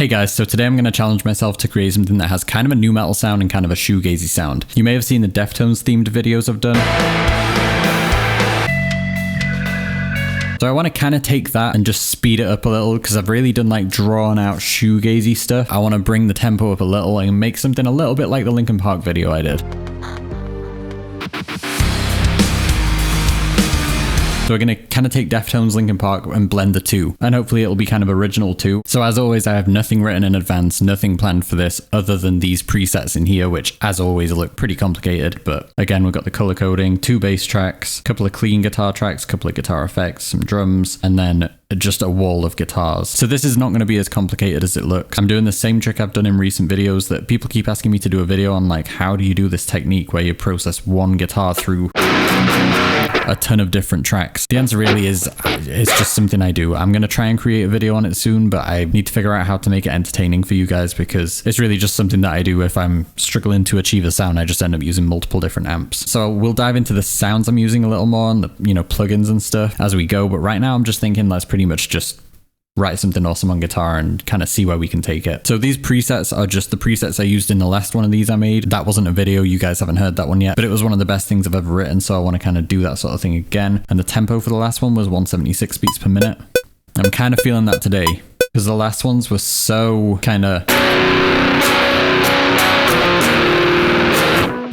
Hey guys, so today I'm going to challenge myself to create something that has kind of a nu metal sound and kind of a shoegazy sound. You may have seen the Deftones themed videos I've done. So I want to kind of take that and just speed it up a little because I've really done like drawn out shoegazy stuff. I want to bring the tempo up a little and make something a little bit like the Linkin video I did. So we're going to kind of take Deftones, Linkin and blend the two. And hopefully it'll be kind of original too. So as always, I have nothing written in advance, nothing planned for this other than these presets in here, which as always look pretty complicated. But again, we've got the color coding, 2 bass tracks, a couple of clean guitar tracks, a couple of guitar effects, some drums, and then just a wall of guitars. So this is not going to be as complicated as it looks. I'm doing the same trick I've done in recent videos that people keep asking me to do a video on, like how do you do this technique where you process one guitar through a ton of different tracks. The answer really is it's just something I do. I'm going to try and create a video on it soon, but I need to figure out how to make it entertaining for you guys because it's really just something that I do. If I'm struggling to achieve a sound, I just end up using multiple different amps. So we'll dive into the sounds I'm using a little more and the, plugins and stuff as we go. But right now I'm just thinking let's pretty much just write something awesome on guitar and kind of see where we can take it. So these presets are just the presets I used in the last one of these I made. That wasn't a video, you guys haven't heard that one yet, but it was one of the best things I've ever written, so I want to kind of do that sort of thing again. And the tempo for the last one was 176 beats per minute. I'm kind of feeling that today because the last ones were so kind of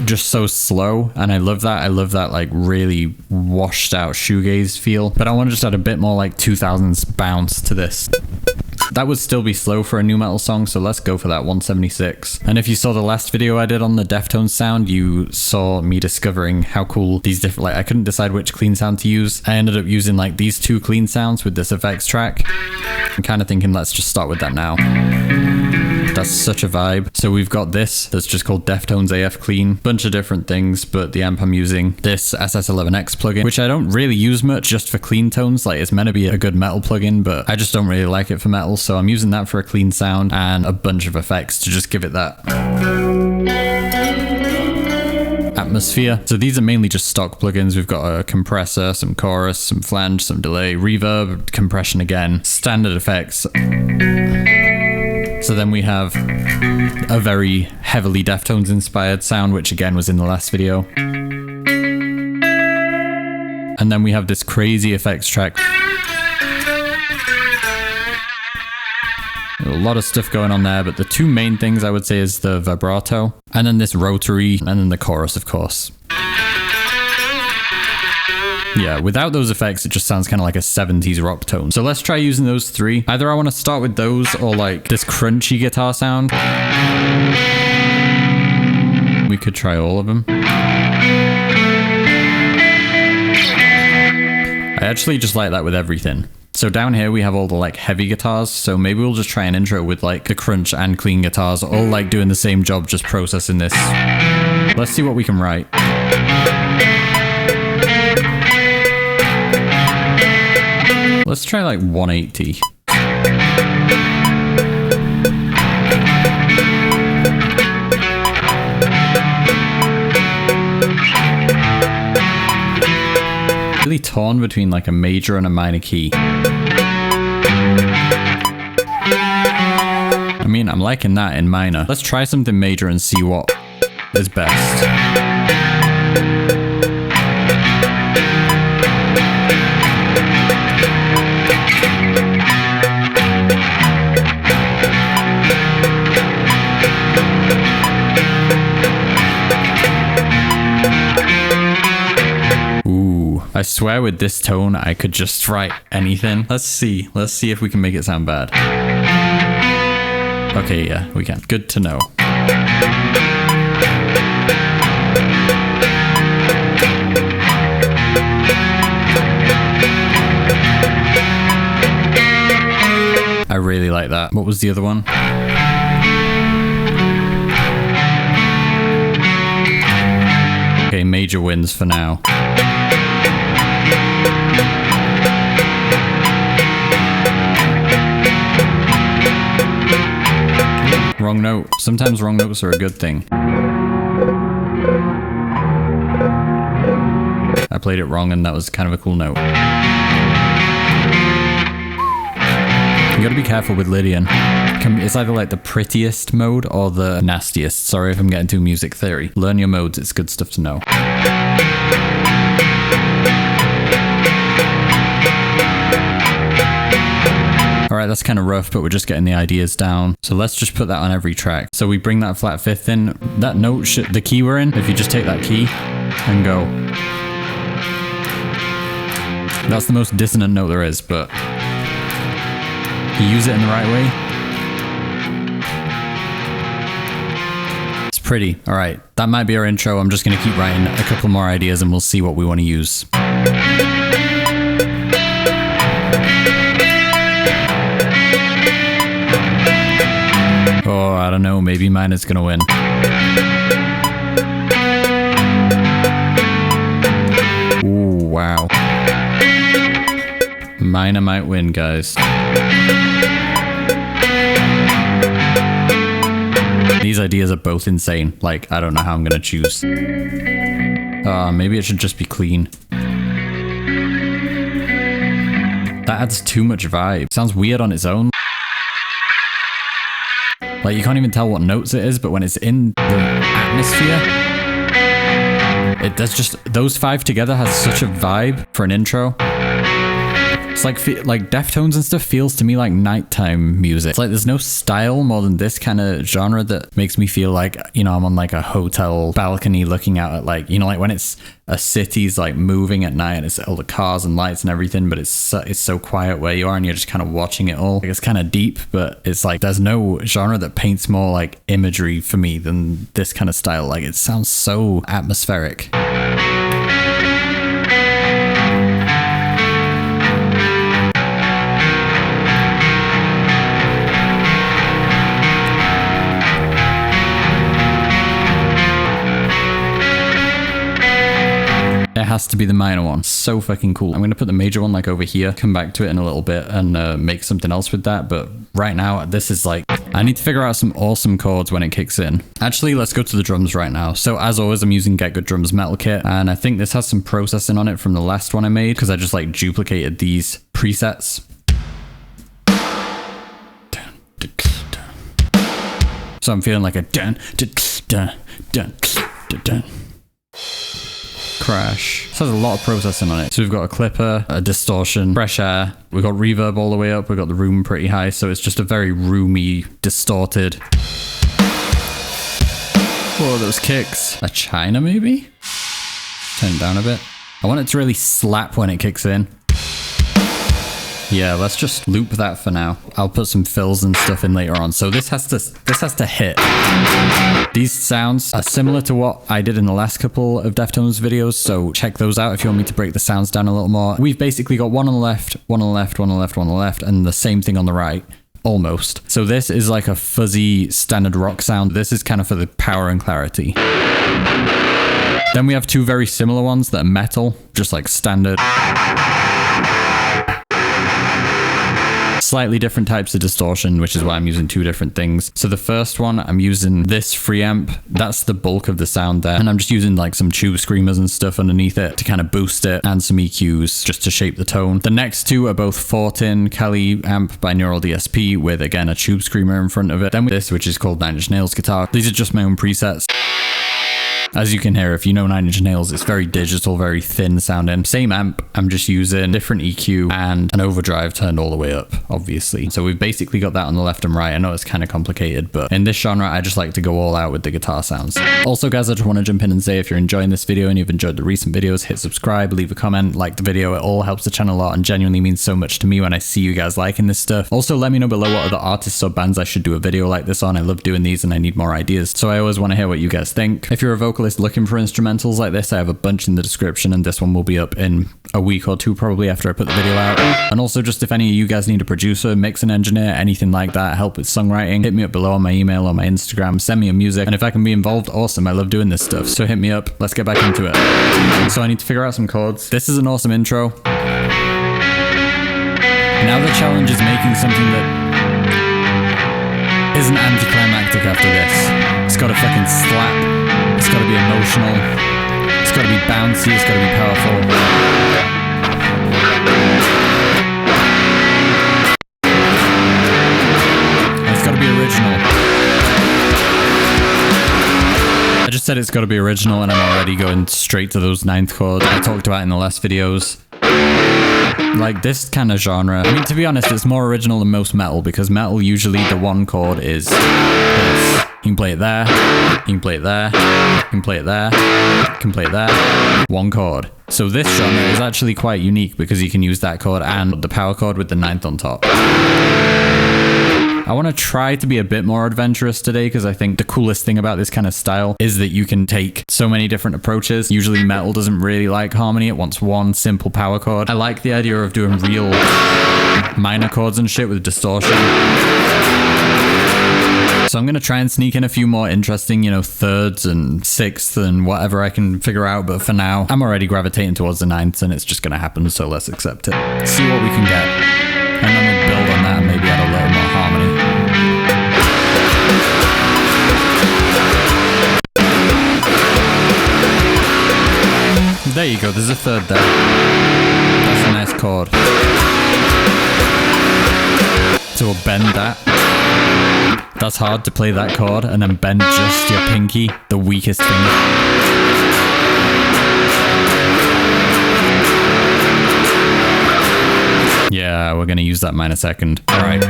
just so slow, and I love that like really washed out shoegaze feel, but I want to just add a bit more like 2000s bounce to this. That would still be slow for a nu metal song, so let's go for that 176. And if you saw the last video I did on the Deftones sound, you saw me discovering how cool these different, like I couldn't decide which clean sound to use. I ended up using like these 2 clean sounds with this effects track. I'm kind of thinking let's just start with that now. That's such a vibe. So we've got this that's just called Deftones AF Clean. Bunch of different things, but the amp I'm using, this SS11X plugin, which I don't really use much just for clean tones. Like it's meant to be a good metal plugin, but I just don't really like it for metal. So I'm using that for a clean sound and a bunch of effects to just give it that atmosphere. So these are mainly just stock plugins. We've got a compressor, some chorus, some flange, some delay, reverb, compression again, standard effects. So then we have a very heavily Deftones inspired sound, which again was in the last video. And then we have this crazy effects track. A lot of stuff going on there, but the 2 main things I would say is the vibrato, and then this rotary, and then the chorus, of course. Yeah, without those effects, it just sounds kind of like a 70s rock tone. So let's try using those 3. Either I want to start with those or like this crunchy guitar sound. We could try all of them. I actually just like that with everything. So down here we have all the like heavy guitars, so maybe we'll just try an intro with like the crunch and clean guitars, all like doing the same job, just processing this. Let's see what we can write. Let's try like 180. Really torn between like a major and a minor key. I mean, I'm liking that in minor. Let's try something major and see what is best. I swear with this tone, I could just write anything. Let's see if we can make it sound bad. Okay, yeah, we can. Good to know. I really like that. What was the other one? Okay, major wins for now. Wrong note. Sometimes wrong notes are a good thing. I played it wrong and that was kind of a cool note. You gotta be careful with Lydian. It's either like the prettiest mode or the nastiest. Sorry if I'm getting too music theory. Learn your modes, it's good stuff to know. Alright, that's kind of rough, but we're just getting the ideas down. So let's just put that on every track. So we bring that flat fifth in. That note, the key we're in, if you just take that key and go. That's the most dissonant note there is, but you use it in the right way. It's pretty. Alright, that might be our intro. I'm just going to keep writing a couple more ideas and we'll see what we want to use. Oh, I don't know. Maybe mine is gonna win. Ooh, wow. Mine might win, guys. These ideas are both insane. Like, I don't know how I'm gonna choose. Maybe it should just be clean. That adds too much vibe. Sounds weird on its own. Like, you can't even tell what notes it is, but when it's in the atmosphere, does just, those five together has such a vibe for an intro. It's like Deftones and stuff feels to me like nighttime music. It's like there's no style more than this kind of genre that makes me feel like, you know, I'm on like a hotel balcony looking out at like, you know, like when it's a city's like moving at night and it's all the cars and lights and everything, but it's so quiet where you are and you're just kind of watching it all. Like, it's kind of deep, but it's like there's no genre that paints more like imagery for me than this kind of style. Like, it sounds so atmospheric. It has to be the minor one. So fucking cool. I'm going to put the major one like over here, come back to it in a little bit and make something else with that. But right now, this is like, I need to figure out some awesome chords when it kicks in. Actually, let's go to the drums right now. So as always, I'm using Get Good Drums Metal Kit. And I think this has some processing on it from the last one I made because I just like duplicated these presets. So I'm feeling like a dun, dun, dun, dun, dun, dun. Crash. This has a lot of processing on it. So we've got a clipper, a distortion, fresh air. We've got reverb all the way up. We've got the room pretty high. So it's just a very roomy, distorted. Whoa, those kicks. A China maybe? Turn it down a bit. I want it to really slap when it kicks in. Yeah, let's just loop that for now. I'll put some fills and stuff in later on. So this has to hit. These sounds are similar to what I did in the last couple of Deftones videos, so check those out if you want me to break the sounds down a little more. We've basically got one on the left, one on the left, one on the left, one on the left, and the same thing on the right. Almost. So this is like a fuzzy standard rock sound. This is kind of for the power and clarity. Then we have two very similar ones that are metal, just like standard. Slightly different types of distortion, which is why I'm using two different things. So the first one, I'm using this preamp. That's the bulk of the sound there. And I'm just using like some tube screamers and stuff underneath it to kind of boost it, and some EQs just to shape the tone. The next two are both 14 Cali amp by Neural DSP with, again, a tube screamer in front of it. Then this, which is called 9 Inch Nails guitar. These are just my own presets. As you can hear, if you know 9 Inch Nails, it's very digital, very thin sounding. Same amp, I'm just using different EQ and an overdrive turned all the way up, obviously. So we've basically got that on the left and right. I know it's kind of complicated, but in this genre, I just like to go all out with the guitar sounds. Also, guys, I just want to jump in and say if you're enjoying this video and you've enjoyed the recent videos, hit subscribe, leave a comment, like the video. It all helps the channel a lot and genuinely means so much to me when I see you guys liking this stuff. Also, let me know below what other artists or bands I should do a video like this on. I love doing these and I need more ideas. So I always want to hear what you guys think. If you're a vocalist looking for instrumentals like this, I have a bunch in the description, and this one will be up in a week or two probably after I put the video out. And also, just if any of you guys need a producer, mix an engineer, anything like that, help with songwriting, hit me up below on my email or my Instagram, send me a music, and if I can be involved, awesome. I love doing this stuff, so hit me up. Let's get back into it. So I need to figure out some chords. This is an awesome intro. Now the challenge is making something that isn't anticlimactic after this. It's gotta fucking slap. It's gotta be emotional. It's gotta be bouncy. It's gotta be powerful. just said it's got to be original, and I'm already going straight to those ninth chords I talked about in the last videos. Like this kind of genre, I mean, to be honest, it's more original than most metal, because metal usually the one chord is this. You can play it there, you can play it there, you can play it there, you can play it there, one chord. So this genre is actually quite unique because you can use that chord and the power chord with the ninth on top. I want to try to be a bit more adventurous today, because I think the coolest thing about this kind of style is that you can take so many different approaches. Usually metal doesn't really like harmony, it wants one simple power chord. I like the idea of doing real minor chords and shit with distortion. So I'm going to try and sneak in a few more interesting, you know, thirds and sixths and whatever I can figure out. But for now, I'm already gravitating towards the ninths and it's just going to happen. So let's accept it. See what we can get. And then we'll build on that and maybe add a little more harmony. There you go. There's a third there. That's a nice chord. So we'll bend that. That's hard to play that chord and then bend just your pinky, the weakest finger. Yeah, we're gonna use that minor second. All right.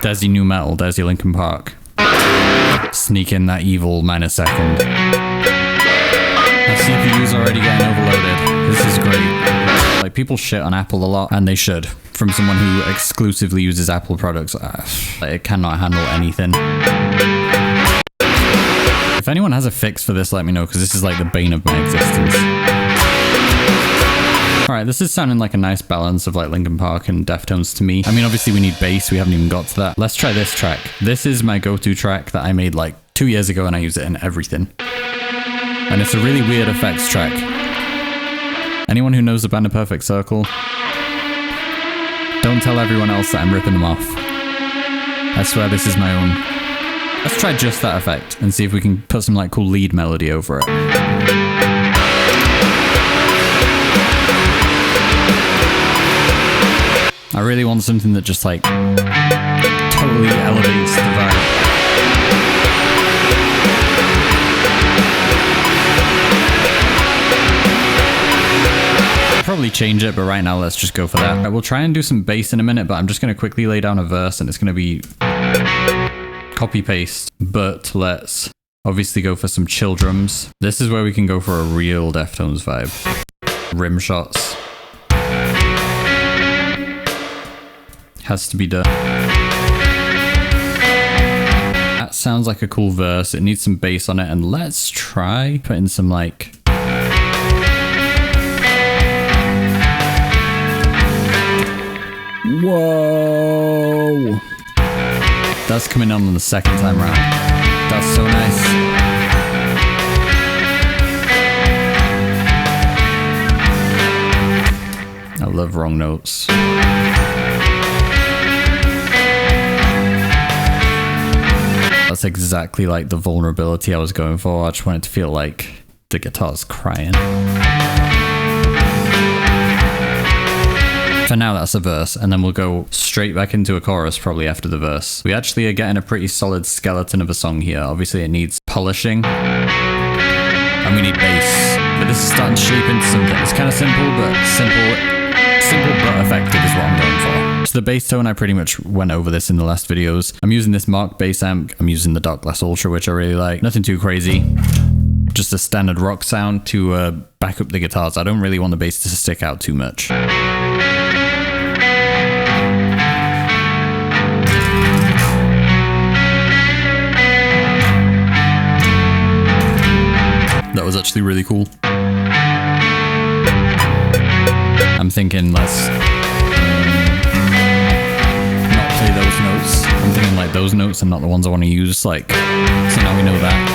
There's your new metal, there's your Linkin Park. Sneak in that evil minor second. My CPU's already getting overloaded. This is great. Like, people shit on Apple a lot, and they should. From someone who exclusively uses Apple products, it cannot handle anything. If anyone has a fix for this, let me know, because this is like the bane of my existence. Alright, this is sounding like a nice balance of like Linkin Park and Deftones to me. I mean, obviously we need bass, we haven't even got to that. Let's try this track. This is my go-to track that I made like 2 years ago and I use it in everything. And it's a really weird effects track. Anyone who knows the band A Perfect Circle, don't tell everyone else that I'm ripping them off. I swear this is my own. Let's try just that effect and see if we can put some like cool lead melody over it. I really want something that just like totally elevates the vibe. I'll probably change it, but right now let's just go for that. Right, we'll try and do some bass in a minute, but I'm just going to quickly lay down a verse and it's going to be copy paste, but let's obviously go for some chill drums. This is where we can go for a real Deftones vibe. Rim shots. Has to be done. That sounds like a cool verse. It needs some bass on it, and let's try putting some like whoa. That's coming on the second time round. That's so nice. I love wrong notes. That's exactly like the vulnerability I was going for. I just wanted to feel like the guitar's crying. For now, that's a verse, and then we'll go straight back into a chorus probably after the verse. We actually are getting a pretty solid skeleton of a song here. Obviously, it needs polishing, and we need bass. But this is starting to shape into something. It's kind of simple but effective is what I'm going for. So the bass tone, I pretty much went over this in the last videos. I'm using this Mark bass amp. I'm using the Dock Glass Ultra, which I really like. Nothing too crazy. Just a standard rock sound to back up the guitars. I don't really want the bass to stick out too much. That was actually really cool. I'm thinking let's not play those notes. I'm thinking like those notes and not the ones I want to use. Like, so now we know that.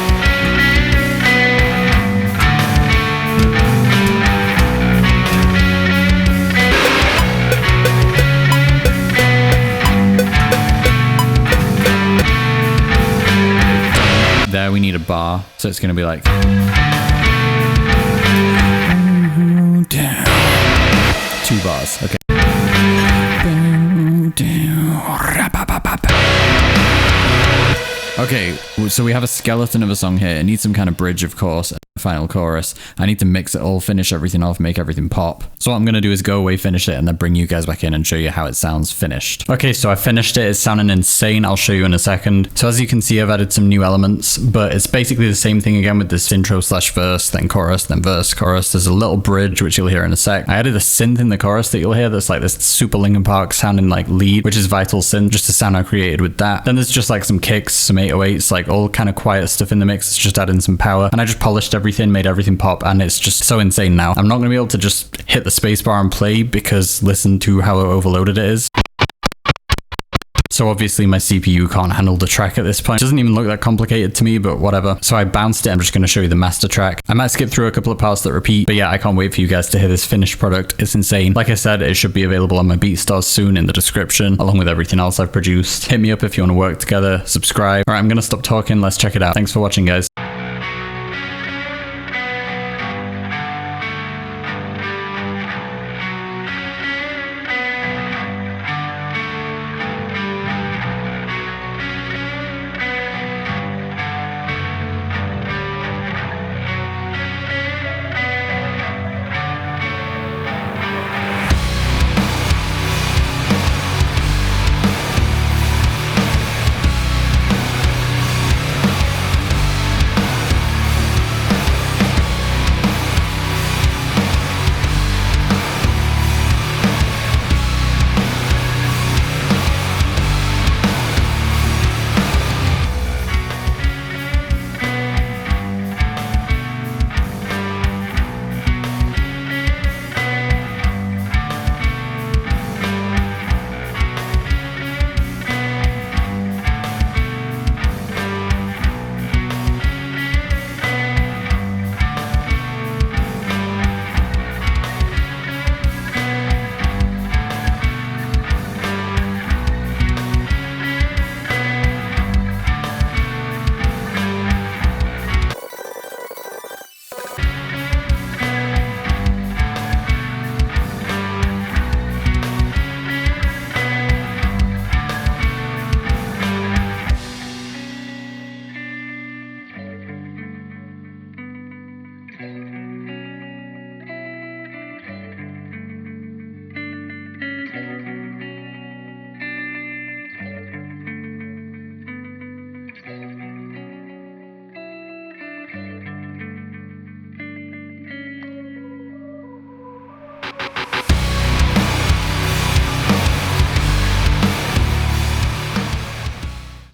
There we need a bar, so it's going to be like. 2 bars. Okay. Okay, so we have a skeleton of a song here. It needs some kind of bridge, of course, final chorus. I need to mix it all, finish everything off, make everything pop. So what I'm going to do is go away, finish it, and then bring you guys back in and show you how it sounds finished. Okay, so I finished it. It's sounding insane. I'll show you in a second. So as you can see, I've added some new elements, but it's basically the same thing again with this intro slash verse, then chorus, then verse, chorus. There's a little bridge, which you'll hear in a sec. I added a synth in the chorus that you'll hear that's like this super Linkin Park sounding like lead, which is Vital Synth, just a sound I created with that. Then there's just like some kicks, some 808s, like all kind of quiet stuff in the mix. It's just adding some power, and I just polished everything, made everything pop, and it's just so insane now. I'm not going to be able to just hit the spacebar and play because listen to how overloaded it is. So obviously my CPU can't handle the track at this point. It doesn't even look that complicated to me, but whatever. So I bounced it. I'm just going to show you the master track. I might skip through a couple of parts that repeat, but yeah, I can't wait for you guys to hear this finished product. It's insane. Like I said, it should be available on my BeatStars soon in the description, along with everything else I've produced. Hit me up if you want to work together. Subscribe. All right, I'm going to stop talking. Let's check it out. Thanks for watching, guys.